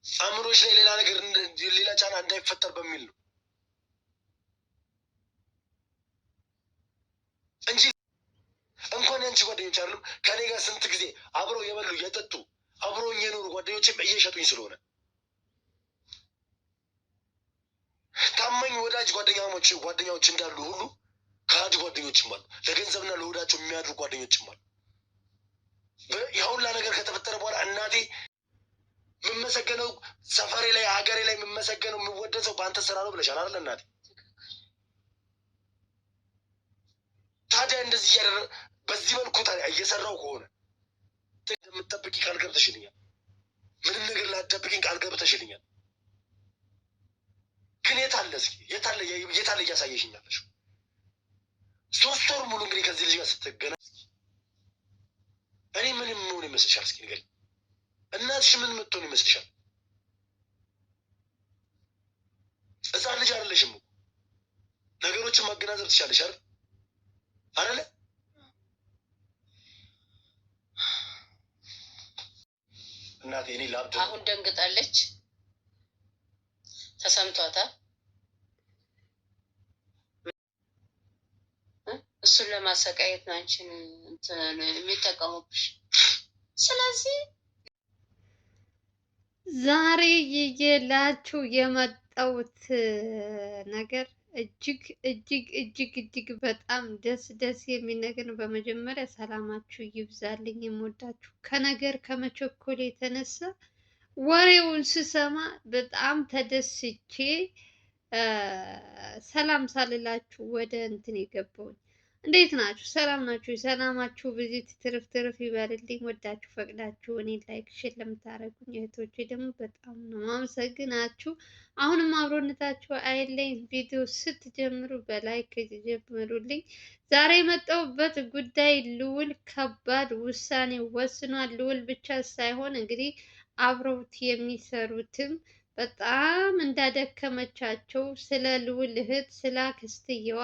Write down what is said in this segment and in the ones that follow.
አእምሮሽ ላይ ሌላ ነገር ሌላ ጫና እንዳይፈጠር በሚል ነው እንጂ እንኳን ያንቺ ጓደኞች አይደሉም ከኔ ጋር ስንት ጊዜ አብረው የበሉ የጠጡ አብረውኝ የኖሩ ጓደኞችም እየሸጡኝ ስለሆነ ታማኝ ወዳጅ ጓደኛዎች እንዳሉ ሁሉ ከሃዲ ጓደኞችም አሉ። ለገንዘብና ለወዳቸው የሚያድሩ ጓደኞችም አሉ። የሁላ ነገር ከተፈጠረ በኋላ እናቴ የምመሰገነው ሰፈሬ ላይ ሀገሬ ላይ የምመሰገነው የምወደሰው በአንተ ስራ ነው ብለሻል አይደለ እናቴ? ታዲያ እንደዚህ እያደረግ በዚህ መልኩ ታዲያ እየሰራው ከሆነ የምትጠብቂ ቃል ገብተሽልኛል። ምንም ነገር ላትጠብቂኝ ቃል ገብተሽልኛል። ግን የታለ እስኪ የታለ እያሳየሽኛለሽ? 3 ወር ሙሉ እንግዲህ ከዚህ ልጅ ጋር ስትገናኝ እኔ ምንም ምን ይመስልሻል? እስኪ ንገሪኝ። እናትሽ ምን የምትሆን ይመስልሻል? ሕፃን ልጅ አይደለሽም። ነገሮችን ማገናዘብ ትችላለሽ አይደል? አይደለ? እናቴ እኔ ላብድ አሁን ደንግጣለች፣ ተሰምቷታል። እሱን ለማሰቃየት ነው አንቺን የሚጠቀሙብሽ። ስለዚህ ዛሬ ይዤላችሁ የመጣሁት ነገር እጅግ በጣም ደስ የሚል ነገር ነው። በመጀመሪያ ሰላማችሁ ይብዛልኝ። የምወዳችሁ ከነገር ከመቸኮል የተነሳ ወሬውን ስሰማ በጣም ተደስቼ ሰላም ሳልላችሁ ወደ እንትን የገባሁኝ። እንዴት ናችሁ? ሰላም ናችሁ? ሰላማችሁ ብዙ ትርፍ ይበልልኝ። ወዳችሁ ፈቅዳችሁ እኔ ላይክ ሼር ለምታደርጉኝ እህቶቼ ደግሞ በጣም ነው ማመሰግናችሁ። አሁንም አብሮነታችሁ አይለኝ። ቪዲዮ ስትጀምሩ በላይክ ጀምሩልኝ። ዛሬ የመጣሁበት ጉዳይ ልዑል ከባድ ውሳኔ ወስኗል። ልዑል ብቻ ሳይሆን እንግዲህ አብረውት የሚሰሩትም በጣም እንዳደከመቻቸው ስለ ልዑል እህት ስለ አክስትየዋ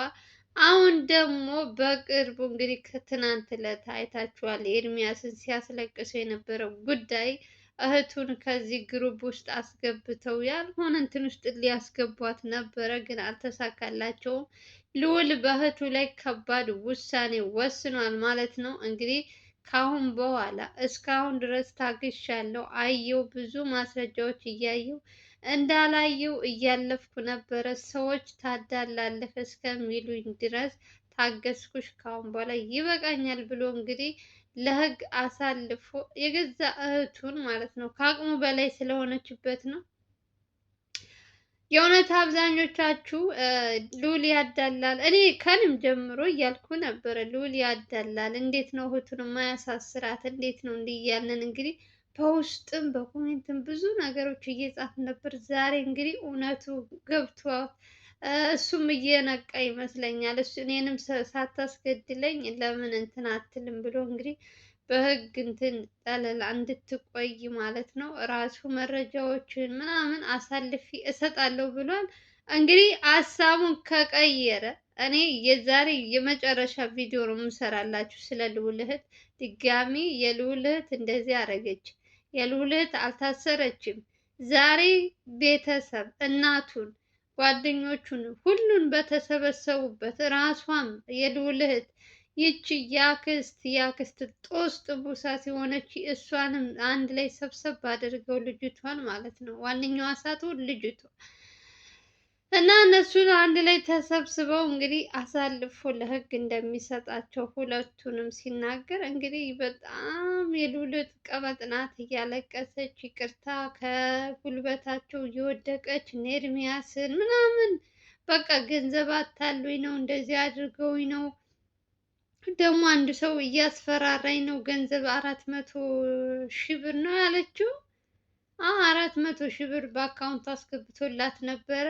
አሁን ደግሞ በቅርቡ እንግዲህ ከትናንት ዕለት አይታችኋል ኤርሚያስን ሲያስለቅሰው የነበረው ጉዳይ እህቱን ከዚህ ግሩፕ ውስጥ አስገብተው ያልሆነ እንትን ውስጥ ሊያስገቧት ነበረ፣ ግን አልተሳካላቸውም። ልዑል በእህቱ ላይ ከባድ ውሳኔ ወስኗል ማለት ነው። እንግዲህ ካሁን በኋላ እስካሁን ድረስ ታግሻለሁ፣ አየው ብዙ ማስረጃዎች እያየው እንዳላየው እያለፍኩ ነበረ። ሰዎች ታዳላለህ እስከሚሉኝ ድረስ ታገስኩሽ፣ ካሁን በኋላ ይበቃኛል ብሎ እንግዲህ ለህግ አሳልፎ የገዛ እህቱን ማለት ነው ከአቅሙ በላይ ስለሆነችበት ነው። የእውነት አብዛኞቻችሁ ልዑል ያዳላል፣ እኔ ከንም ጀምሮ እያልኩ ነበረ። ልዑል ያዳላል፣ እንዴት ነው እህቱን ማያሳስራት? እንዴት ነው እንዲህ እያልን እንግዲህ በውስጥም በኮሜንትም ብዙ ነገሮች እየጻፍ ነበር። ዛሬ እንግዲህ እውነቱ ገብቷል። እሱም እየነቃ ይመስለኛል። እሱ እኔንም ሳታስገድለኝ ለምን እንትን አትልም ብሎ እንግዲህ በህግ እንትን ጠለላ እንድትቆይ ማለት ነው ራሱ መረጃዎችን ምናምን አሳልፊ እሰጣለሁ ብሏል። እንግዲህ ሀሳቡን ከቀየረ እኔ የዛሬ የመጨረሻ ቪዲዮ ነው የምሰራላችሁ ስለ ልዑል እህት። ድጋሚ የልዑል እህት እንደዚህ አደረገች፣ የልዑል እህት አልታሰረችም። ዛሬ ቤተሰብ እናቱን ጓደኞቹን ሁሉን በተሰበሰቡበት ራሷም የልዑል እህት ይቺ ያክስት ጦስ ጥቡሳ ሲሆነች እሷንም አንድ ላይ ሰብሰብ አድርገው ልጅቷን ማለት ነው ዋነኛዋ ሳትሆን ልጅቷ እና እነሱን አንድ ላይ ተሰብስበው እንግዲህ አሳልፎ ለህግ እንደሚሰጣቸው ሁለቱንም ሲናገር እንግዲህ በጣም የልዑል ቀበጥ ናት። እያለቀሰች ይቅርታ ከጉልበታቸው እየወደቀች ኤርሚያስን ምናምን በቃ ገንዘብ አታሉኝ ነው እንደዚህ አድርገውኝ ነው ደግሞ አንድ ሰው እያስፈራራኝ ነው ገንዘብ 400,000 ብር ነው ያለችው። 400,000 ብር በአካውንት አስገብቶላት ነበረ።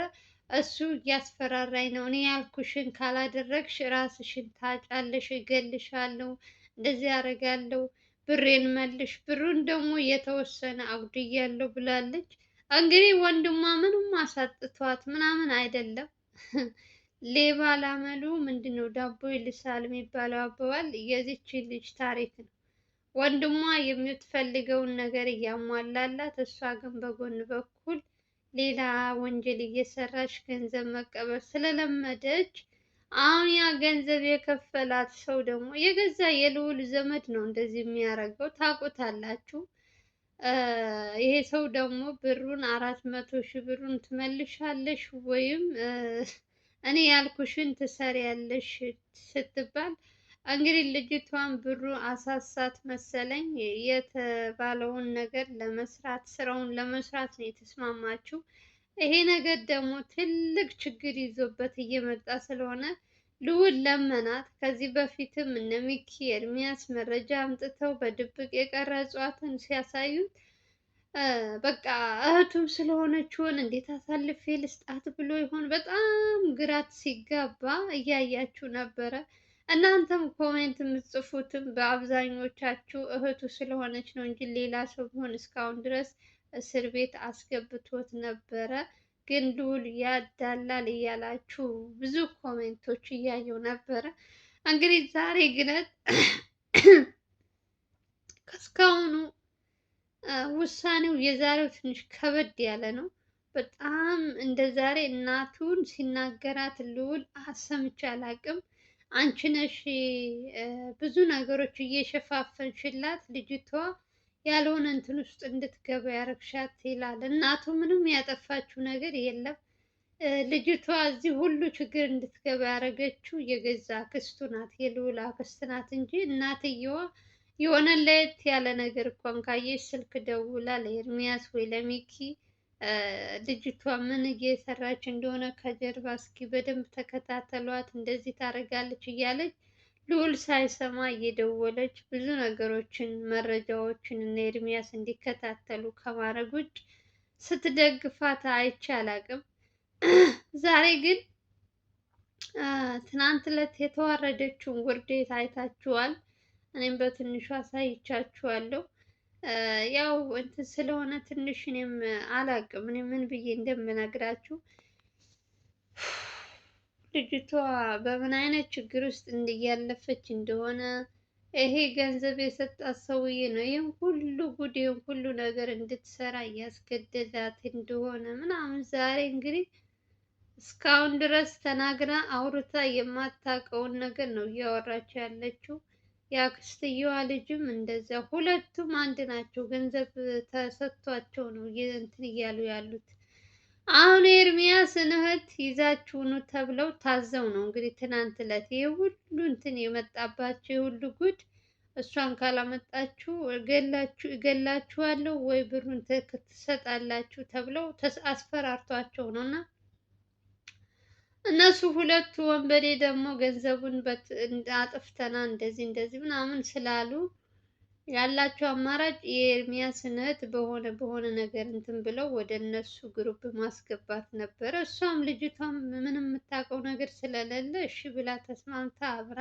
እሱ እያስፈራራኝ ነው፣ እኔ ያልኩሽን ካላደረግሽ ራስሽን ታጫለሽ፣ እገልሻለሁ፣ እንደዚህ ያደርጋለሁ፣ ብሬን መልሽ፣ ብሩን ደግሞ የተወሰነ አጉድያለሁ ብላለች። እንግዲህ ወንድሟ ምንም አሳጥቷት ምናምን አይደለም። ሌባ ላመሉ ምንድን ነው ዳቦ ይልሳል የሚባለው አባባል የዚች ልጅ ታሪክ ነው። ወንድሟ የምትፈልገውን ነገር እያሟላላት፣ እሷ ግን በጎን በኩል ሌላ ወንጀል እየሰራች ገንዘብ መቀበል ስለለመደች አሁን ያ ገንዘብ የከፈላት ሰው ደግሞ የገዛ የልዑል ዘመድ ነው እንደዚህ የሚያደርገው ታውቁታላችሁ። ይሄ ሰው ደግሞ ብሩን 400 ሺህ ብሩን ትመልሻለሽ ወይም እኔ ያልኩሽን ትሰሪያለሽ ስትባል እንግዲህ ልጅቷን ብሩ አሳሳት መሰለኝ የተባለውን ነገር ለመስራት ስራውን ለመስራት ነው የተስማማችው። ይሄ ነገር ደግሞ ትልቅ ችግር ይዞበት እየመጣ ስለሆነ ልዑል ለመናት። ከዚህ በፊትም እነ ሚኪ ኤርሚያስ መረጃ አምጥተው በድብቅ የቀረጿትን ሲያሳዩት በቃ እህቱም ስለሆነች ሆን እንዴት አሳልፌ ልስጣት ብሎ ይሆን በጣም ግራት ሲጋባ እያያችሁ ነበረ። እናንተም ኮሜንት የምትጽፉትም በአብዛኞቻችሁ እህቱ ስለሆነች ነው እንጂ ሌላ ሰው ቢሆን እስካሁን ድረስ እስር ቤት አስገብቶት ነበረ። ግን ልዑል ያዳላል እያላችሁ ብዙ ኮሜንቶች እያየው ነበረ። እንግዲህ ዛሬ ግለት ከእስካሁኑ ውሳኔው የዛሬው ትንሽ ከበድ ያለ ነው። በጣም እንደ ዛሬ እናቱን ሲናገራት ልዑል ሰምቼ አላቅም። አንቺ ነሽ ብዙ ነገሮች እየሸፋፈንሽላት ልጅቷ ያልሆነ እንትን ውስጥ እንድትገባ ያረግሻት ይላል። እናቱ ምንም ያጠፋችው ነገር የለም። ልጅቷ እዚህ ሁሉ ችግር እንድትገባ ያደረገችው የገዛ አክስቱ ናት፣ የልዑል አክስት ናት እንጂ እናትየዋ የሆነ ለየት ያለ ነገር እንኳን ካየሽ ስልክ ደውላ ለኤርሚያስ ወይ ለሚኪ ልጅቷ ምን እየሰራች እንደሆነ ከጀርባ እስኪ በደንብ ተከታተሏት፣ እንደዚህ ታደርጋለች እያለች ልዑል ሳይሰማ እየደወለች ብዙ ነገሮችን መረጃዎችን እነ ኤርሚያስ እንዲከታተሉ ከማድረግ ውጭ ስትደግፋት አይቼ አላቅም። ዛሬ ግን ትናንት ዕለት የተዋረደችውን ውርዴት አይታችኋል። እኔም በትንሹ አሳይቻችኋለሁ። ያው እንትን ስለሆነ ትንሽ እኔም አላቅም እኔ ምን ብዬ እንደምነግራችሁ። ልጅቷ በምን አይነት ችግር ውስጥ እያለፈች እንደሆነ ይሄ ገንዘብ የሰጣት ሰውዬ ነው ይህን ሁሉ ጉድ ይህን ሁሉ ነገር እንድትሰራ እያስገደዳት እንደሆነ ምናምን ዛሬ እንግዲህ እስካሁን ድረስ ተናግራ አውርታ የማታውቀውን ነገር ነው እያወራች ያለችው። የአክስትየዋ ልጅም እንደዛ ሁለቱም አንድ ናቸው። ገንዘብ ተሰጥቷቸው ነው እንትን እያሉ ያሉት። አሁን ኤርሚያስን እህት ይዛችሁ ኑ ተብለው ታዘው ነው እንግዲህ ትናንት ዕለት ይሄ ሁሉ እንትን የመጣባቸው የሁሉ ጉድ። እሷን ካላመጣችሁ እገላችኋለሁ ወይ ብሩን ትሰጣላችሁ ተብለው አስፈራርቷቸው ነው። እና እነሱ ሁለቱ ወንበዴ ደግሞ ገንዘቡን አጥፍተና እንደዚህ እንደዚህ ምናምን ስላሉ ያላቸው አማራጭ የኤርሚያስን እህት በሆነ ነገር እንትን ብለው ወደ እነሱ ግሩፕ ማስገባት ነበረ። እሷም ልጅቷም ምንም የምታውቀው ነገር ስለሌለ እሺ ብላ ተስማምታ አብራ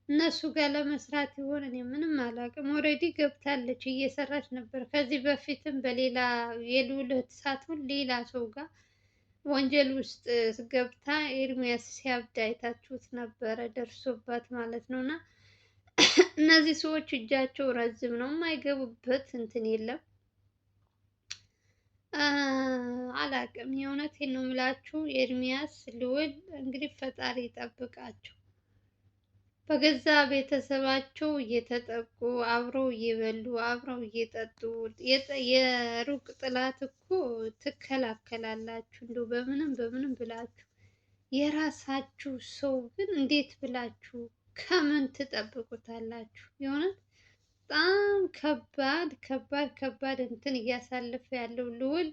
እነሱ ጋር ለመስራት ይሆን እኔ ምንም አላውቅም። ኦልሬዲ ገብታለች እየሰራች ነበር። ከዚህ በፊትም በሌላ የልዑል እህት ሳትሆን ሌላ ሰው ጋር ወንጀል ውስጥ ገብታ ኤርሚያስ ሲያብድ አይታችሁት ነበረ፣ ደርሶባት ማለት ነው። እና እነዚህ ሰዎች እጃቸው ረዝም ነው፣ የማይገቡበት እንትን የለም። አላቅም፣ የእውነቴን ነው የምላችሁ። ኤርሚያስ ልዑል እንግዲህ ፈጣሪ ይጠብቃቸው። በገዛ ቤተሰባቸው እየተጠቁ አብረው እየበሉ አብረው እየጠጡ የሩቅ ጥላት እኮ ትከላከላላችሁ እንደው በምንም ብላችሁ። የራሳችሁ ሰው ግን እንዴት ብላችሁ ከምን ትጠብቁታላችሁ? የሆነ በጣም ከባድ እንትን እያሳለፈ ያለው ልዑል።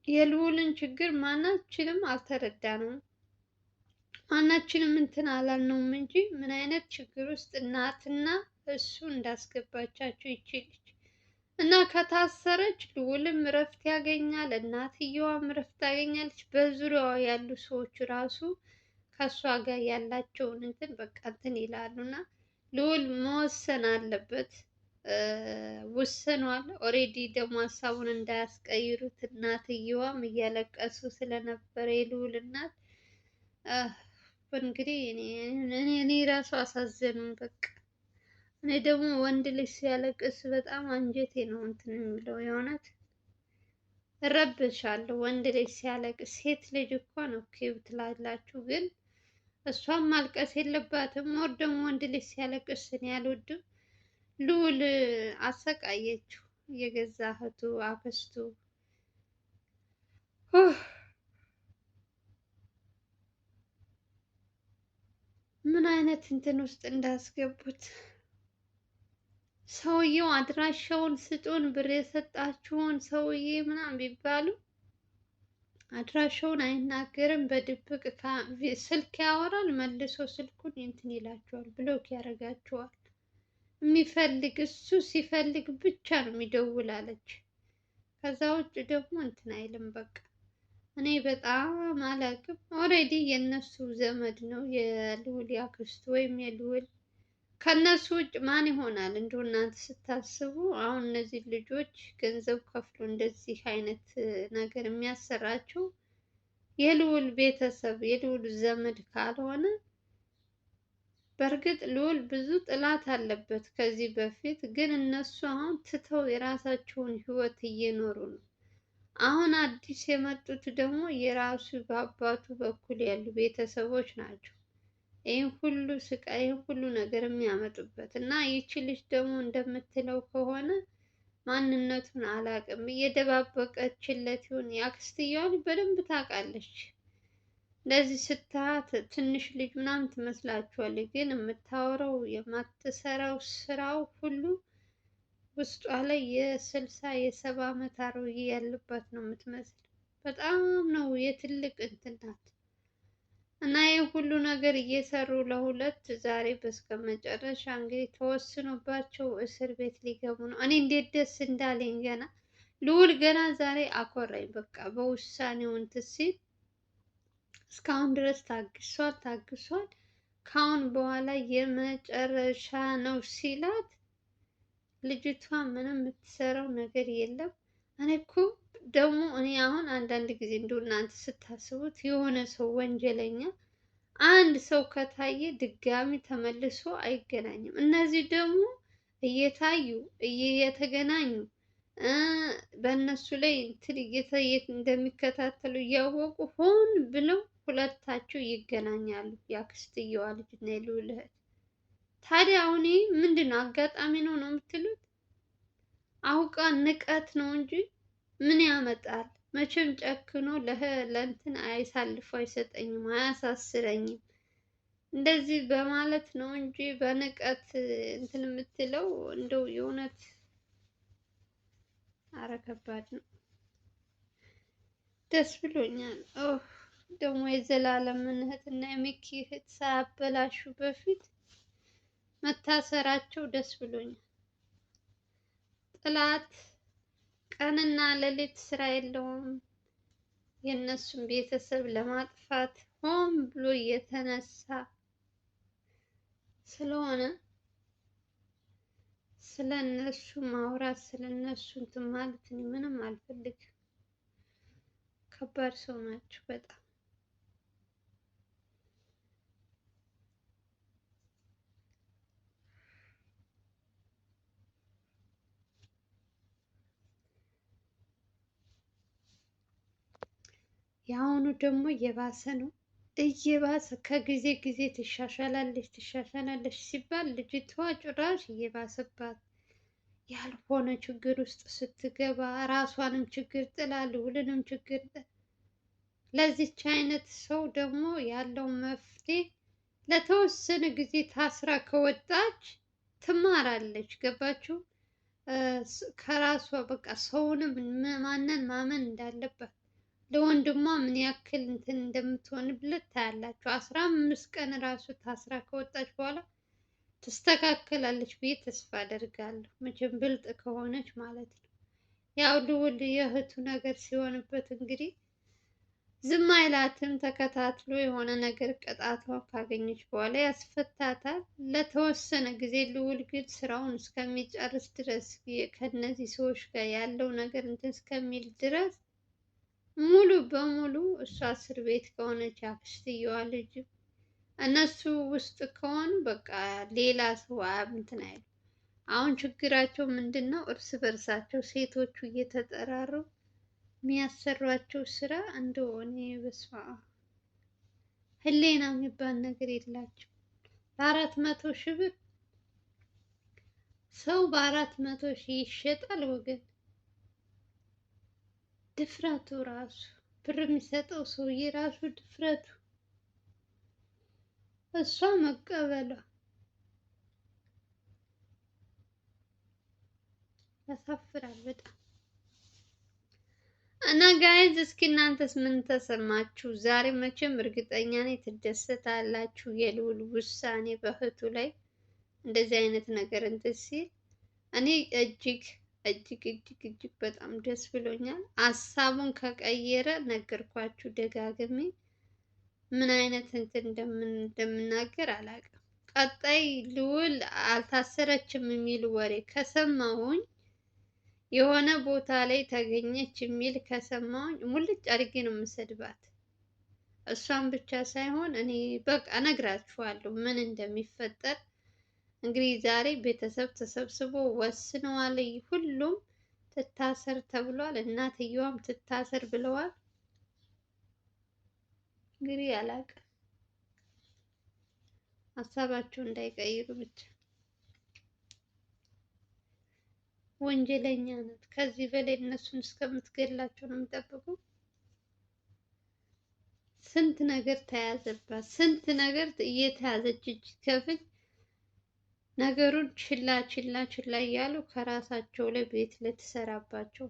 የልዑልን ችግር ማናችንም አልተረዳነውም። ማናችንም እንትን አላልነውም እንጂ ምን አይነት ችግር ውስጥ እናትና እሱ እንዳስገባቻቸው ይችልች እና ከታሰረች ልዑልም እረፍት ያገኛል፣ እናትየዋም እረፍት ታገኛለች። በዙሪያዋ ያሉ ሰዎች ራሱ ከእሷ ጋር ያላቸውን እንትን በቃ እንትን ይላሉ። እና ልዑል መወሰን አለበት። ወስኗል። ኦሬዲ ደግሞ ሀሳቡን እንዳያስቀይሩት እናትየዋም እያለቀሱ ስለነበረ የልዑል እናት እንግዲህ እኔ ራሱ አሳዘኑን። በቃ እኔ ደግሞ ወንድ ልጅ ሲያለቅስ በጣም አንጀቴ ነው እንትን የሚለው የእውነት እረብሻለሁ። ወንድ ልጅ ሲያለቅስ፣ ሴት ልጅ እንኳን ኦኬ ትላላችሁ፣ ግን እሷም ማልቀስ የለባትም። ወር ደግሞ ወንድ ልጅ ሲያለቅስ እኔ አልወድም። ልዑል አሰቃየችው፣ የገዛ እህቱ አክስቱ። ምን አይነት እንትን ውስጥ እንዳስገቡት። ሰውየው አድራሻውን ስጡን ብር የሰጣችሁን ሰውዬ ምናምን ቢባሉ አድራሻውን አይናገርም። በድብቅ ስልክ ያወራል፣ መልሶ ስልኩን እንትን ይላቸዋል፣ ብሎክ ያደርጋቸዋል። የሚፈልግ እሱ ሲፈልግ ብቻ ነው የሚደውል አለች። ከዛ ውጭ ደግሞ እንትን አይልም። በቃ እኔ በጣም አላውቅም። ኦልሬዲ የእነሱ ዘመድ ነው የልዑል ያክስቱ ወይም የልዑል። ከእነሱ ውጭ ማን ይሆናል? እንደው እናንተ ስታስቡ አሁን እነዚህ ልጆች ገንዘብ ከፍሎ እንደዚህ አይነት ነገር የሚያሰራቸው የልዑል ቤተሰብ የልዑል ዘመድ ካልሆነ፣ በእርግጥ ልዑል ብዙ ጥላት አለበት ከዚህ በፊት ግን እነሱ አሁን ትተው የራሳቸውን ህይወት እየኖሩ ነው። አሁን አዲስ የመጡት ደግሞ የራሱ በአባቱ በኩል ያሉ ቤተሰቦች ናቸው ይህን ሁሉ ስቃይ ይህን ሁሉ ነገር የሚያመጡበት። እና ይቺ ልጅ ደግሞ እንደምትለው ከሆነ ማንነቱን አላውቅም፣ እየደባበቀችለት ይሁን። የአክስትየዋን በደንብ ታውቃለች። እንደዚህ ስታት ትንሽ ልጅ ምናምን ትመስላችኋለች፣ ግን የምታወራው የማትሰራው ስራው ሁሉ ውስጧ ላይ የ60 የ70 ዓመት አሮጌ ያለባት ነው የምትመስል። በጣም ነው የትልቅ እንትን ናት። እና ይህ ሁሉ ነገር እየሰሩ ለሁለት ዛሬ በስከ መጨረሻ እንግዲህ ተወስኖባቸው እስር ቤት ሊገቡ ነው። እኔ እንዴት ደስ እንዳለኝ ገና ልዑል ገና ዛሬ አኮራኝ። በቃ በውሳኔው እንትን ሲል እስካሁን ድረስ ታግሷል። ካሁን በኋላ የመጨረሻ ነው ሲላት ልጅቷ ምንም የምትሰራው ነገር የለም። እኔ እኮ ደግሞ እኔ አሁን አንዳንድ ጊዜ እንደው እናንተ ስታስቡት የሆነ ሰው ወንጀለኛ አንድ ሰው ከታየ ድጋሚ ተመልሶ አይገናኝም። እነዚህ ደግሞ እየታዩ እየተገናኙ በእነሱ ላይ እንትን እንደሚከታተሉ እያወቁ ሆን ብለው ሁለታቸው ይገናኛሉ። የአክስትየዋ ልጅ እና የልዑል እህት። ታዲያ አሁን ይህ ምንድን ነው? አጋጣሚ ነው የምትሉት? አውቃ ንቀት ነው እንጂ ምን ያመጣል? መቼም ጨክኖ ለእንትን አያሳልፎ አይሰጠኝም፣ አያሳስረኝም እንደዚህ በማለት ነው እንጂ በንቀት እንትን የምትለው እንደው የእውነት አረ ከባድ ነው። ደስ ብሎኛል። ደግሞ የዘላለምን እህትና የሚኪ እህት ሳያበላሹ በፊት መታሰራቸው ደስ ብሎኛል። ጥላት ቀንና ሌሊት ስራ የለውም። የእነሱን ቤተሰብ ለማጥፋት ሆን ብሎ እየተነሳ ስለሆነ ስለ እነሱ ማውራት ስለ እነሱ እንትን ማለት እኔ ምንም አልፈልግም። ከባድ ሰው ናቸው በጣም። የአሁኑ ደግሞ እየባሰ ነው። እየባሰ ከጊዜ ጊዜ ትሻሻላለች ሲባል ልጅቷ ጭራሽ እየባሰባት ያልሆነ ችግር ውስጥ ስትገባ ራሷንም ችግር ጥላ ልዑልንም ችግር ለዚች አይነት ሰው ደግሞ ያለው መፍትሄ ለተወሰነ ጊዜ ታስራ ከወጣች ትማራለች። ገባችሁ? ከራሷ በቃ ሰውንም ማንን ማመን እንዳለባት ለወንድሟ ምን ያክል እንትን እንደምትሆንብለት ታያላችሁ። 15 ቀን ራሱ ታስራ ከወጣች በኋላ ትስተካከላለች ብዬ ተስፋ አደርጋለሁ። መቼም ብልጥ ከሆነች ማለት ነው። ያው ልዑል የእህቱ ነገር ሲሆንበት እንግዲህ ዝም አይላትም። ተከታትሎ የሆነ ነገር ቅጣቷን ካገኘች በኋላ ያስፈታታል ለተወሰነ ጊዜ። ልዑል ግን ስራውን እስከሚጨርስ ድረስ ከነዚህ ሰዎች ጋር ያለው ነገር እንትን እስከሚል ድረስ ሙሉ በሙሉ እሷ እስር ቤት ከሆነች አክስትየዋ ልጅ እነሱ ውስጥ ከሆኑ በቃ ሌላ ሰው እንትን አይሉ። አሁን ችግራቸው ምንድን ነው? እርስ በርሳቸው ሴቶቹ እየተጠራሩ የሚያሰሯቸው ስራ እንደሆነ በስመ አብ ህሌና የሚባል ነገር የላቸው። በ400 ሺህ ብር ሰው በ400 ሺህ ይሸጣል ወገን። ድፍረቱ ራሱ ብር የሚሰጠው ሰውዬ ራሱ ድፍረቱ፣ እሷ መቀበሏ ያሳፍራል በጣም። እና ጋይዝ እስኪ እናንተስ ምን ተሰማችሁ? ዛሬ መቼም እርግጠኛ ነኝ ትደሰታላችሁ። የልዑል ውሳኔ በእህቱ ላይ እንደዚህ አይነት ነገር እንትን ሲል እኔ እጅግ እጅግ እጅግ እጅግ በጣም ደስ ብሎኛል። ሀሳቡን ከቀየረ ነገርኳችሁ ደጋግሜ ምን አይነት እንትን እንደምናገር አላውቅም። ቀጣይ ልዑል አልታሰረችም የሚል ወሬ ከሰማሁኝ የሆነ ቦታ ላይ ተገኘች የሚል ከሰማሁኝ ሙልጭ አድርጌ ነው የምሰድባት። እሷን ብቻ ሳይሆን እኔ በቃ እነግራችኋለሁ ምን እንደሚፈጠር። እንግዲህ ዛሬ ቤተሰብ ተሰብስቦ ወስነዋል። ሁሉም ትታሰር ተብሏል። እናትየዋም ትታሰር ብለዋል። እንግዲህ አላውቅም፣ ሀሳባቸው እንዳይቀይሩ ብቻ። ወንጀለኛ ናት። ከዚህ በላይ እነሱን እስከምትገላቸው ነው የሚጠብቁ። ስንት ነገር ተያዘባት፣ ስንት ነገር እየተያዘች እጅ ከፍንጅ ነገሩን ችላ ችላ ችላ እያሉ ከራሳቸው ላይ ቤት ልትሰራባቸው።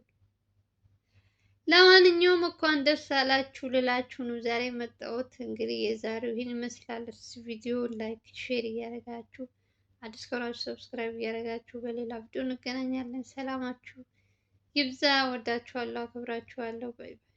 ለማንኛውም እንኳን ደስ አላችሁ ልላችሁ ነው ዛሬ መጣሁት። እንግዲህ የዛሬው ይህን ይመስላል። ቪዲዮ ላይክ ሼር እያደረጋችሁ አዲስ ከሆናችሁ ሰብስክራይብ እያደረጋችሁ በሌላ ቪዲዮ እንገናኛለን። ሰላማችሁ ይብዛ። ወዳችኋለሁ፣ አክብራችኋለሁ። ባይ ባይ።